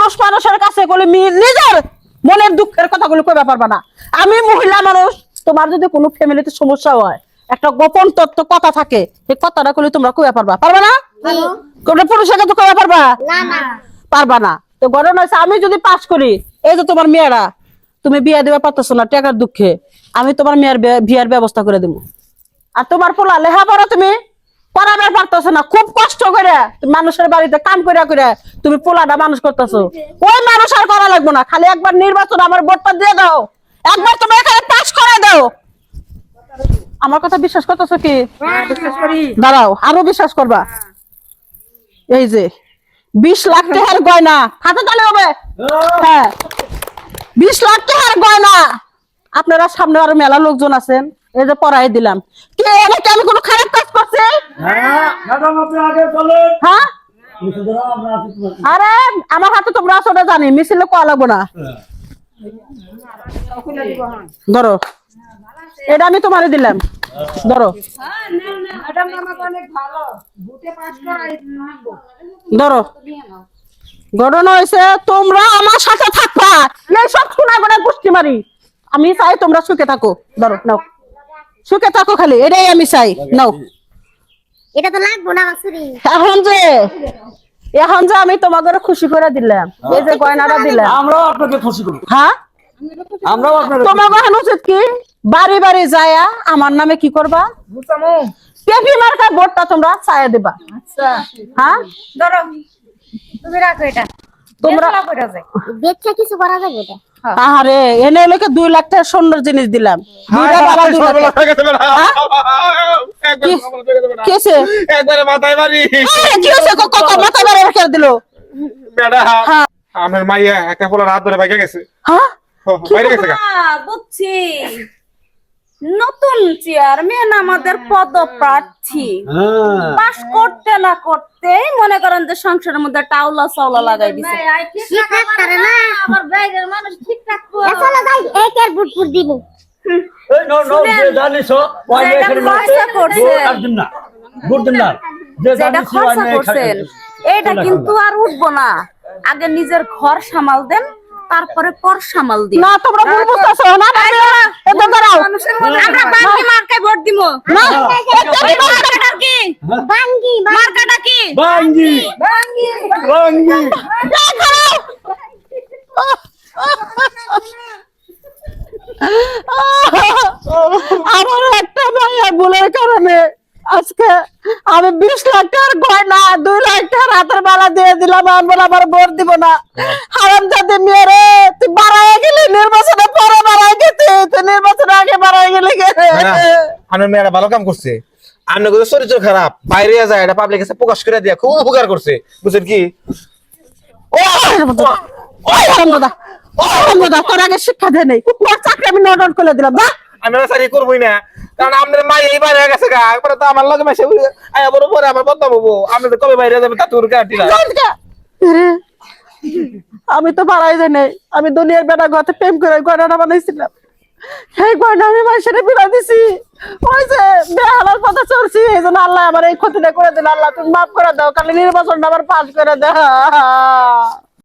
পুরুষ মানুষের কাছে বলে নিজের মনের দুঃখের কথাগুলো কইবা পারবা না। আমি মহিলা মানুষ, তোমার যদি কোনো ফ্যামিলিতে সমস্যা হয়, একটা গোপন তথ্য কথা থাকে, এই কথাটা কইলে তোমরা কইবা পারবা না? কোন পুরুষের কাছে কইবা পারবা না? পারবা না। তো ঘটনা হচ্ছে, আমি যদি পাস করি, এই যে তোমার মেয়েরা তুমি বিয়ে দেওয়া পারতেছো না টাকার দুঃখে, আমি তোমার মেয়ের বিয়ের ব্যবস্থা করে দেবো। আর তোমার পোলা লেখাপড়া তুমি পড়াবার পারতেছো না, খুব কষ্ট করে মানুষের বাড়িতে কাম করে করে তুমি পোলাটা মানুষ করতেছো। ওই মানুষ আর করা লাগবে না, খালি একবার নির্বাচন আমার ভোটটা দিয়ে দাও, একবার তুমি এখানে পাস করে দাও। আমার কথা বিশ্বাস করতেছো কি? দাঁড়াও, আরো বিশ্বাস করবা। এই যে 20 লাখ টাকার গয়না হাতে তালে হবে। হ্যাঁ, 20 লাখ টাকার গয়না। আপনারা সামনে আরো মেলা লোকজন আছেন, এই যে পড়াই দিলাম। কে নাকি আমি কোনো খারাপ কাজ করছি? হ্যাঁ, আরে আমার হাতে তোমরা আছো ওটা জানি, মিছিলে কোয়া লাগবো না। ধরো, এটা আমি তোমারে দিলাম, ধরো ধরো। ঘটনা হয়েছে, তোমরা আমার সাথে থাকবা, এই সব শোনা গোনা গোষ্ঠী মারি। আমি চাই তোমরা সুখে থাকো। ধরো, নাও, সুখে থাকো খালি, এটাই আমি চাই। নাও, এটা তো লাগবো না বাসুরি। এখন যে আমি তোমাদের খুশি করে দিলাম, এই যে গয়নাটা দিলাম, আমরাও আপনাকে খুশি করব। হ্যাঁ, আমরাও আপনাকে তোমার এখন উচিত কি, বাড়ি বাড়ি যায়া আমার নামে কি করবা, পেপি মার্কা ভোটটা তোমরা চায়া দিবা। আচ্ছা, হ্যাঁ, ধরো তুমি রাখো এটা, তোমরা বেচা কিছু করা যাবে এটা। আরে এনে লোকে 2 লাখ টাকা স্বর্ণের জিনিস দিলাম। দুইটা বাবা 2 লাখ। কি হয়েছে? একবারে মাথায় বাড়ি। কি হয়েছে? মাথায় বাড়ি রেখে দিল। বেটা, আমার মাইয়া একটা পোলার হাত ধরে বাইকে গেছে। হ্যাঁ, বাইরে গেছে গা। বুঝছি, নতুন চেয়ারম্যান আমাদের পদপ্রার্থী পাস করতে না করতেই মনে করেন যে সংসারের মধ্যে টাউলা চাউলা লাগাই দিছে। ঠিকঠাক করে না। আমার বাইরের মানুষ ঠিকঠাক চলো যাই, একের বুট বুট দিব। এই নো নো যে জানিছো ওই এখানে খরচা করছেন, করছেন না বুঝছেন না যে যেটা জানিছো খরচা করছেন এটা কিন্তু আর উঠবো না। আগে নিজের ঘর সামাল দেন, তারপরে পর সামাল দিন। না তোমরা ভুল বুঝতেছো না। এটা দাঁড়াও, আমরা বাঙ্গি মার্কায় ভোট দিব না মার্কাটা কি? বাঙ্গি মার্কাটা কি? বাঙ্গি বাঙ্গি। বাঙ্গি আমার একটা ভাইয়া ভুলের কারণে আজকে আমি 20 লাখ টাকার গয়না 2 লাখ টাকার হাতের বালা দিয়ে দিলাম। আমার ভোট দিব না। হারামজাদে মেরে তুই বাড়ায় গেলি, নির্বাচনে পরে বাড়ায় গেছি, তুই নির্বাচনে আগে বাড়ায় গেলি। আমার মেয়েরা ভালো কাম করছে। আপনার কিন্তু চরিত্র খারাপ, বাইরে যায় এটা পাবলিক কাছে প্রকাশ করে দিয়া খুব উপকার করছে, বুঝছেন কি? তোর আগে শিক্ষা দেয় নেই, তোর চাকরি আমি নট করে দিলাম। না আমি চাকরি করবোই না, কারণ আপনার মা এই বাইরে গেছে গা। একবারে তো আমার লগে মাসে আয়া বড় পরে আমার বদনাম হবো। আপনি তো কবে বাইরে যাবেন তা তোর কাটিলা। আমি তো বাড়াই যাই নাই, আমি দুনিয়ার বেটা ঘরে প্রেম করে গয়নাটা বানাইছিলাম। সেই গয়না আমি মাসের বিলা দিছি, ওই যে বেহালার কথা চলছি, এই জন্য আল্লাহ আমার এই ক্ষতিটা করে দিল। আল্লাহ তুমি মাফ করে দাও, কালি নির্বাচনটা আবার পাস করে দাও।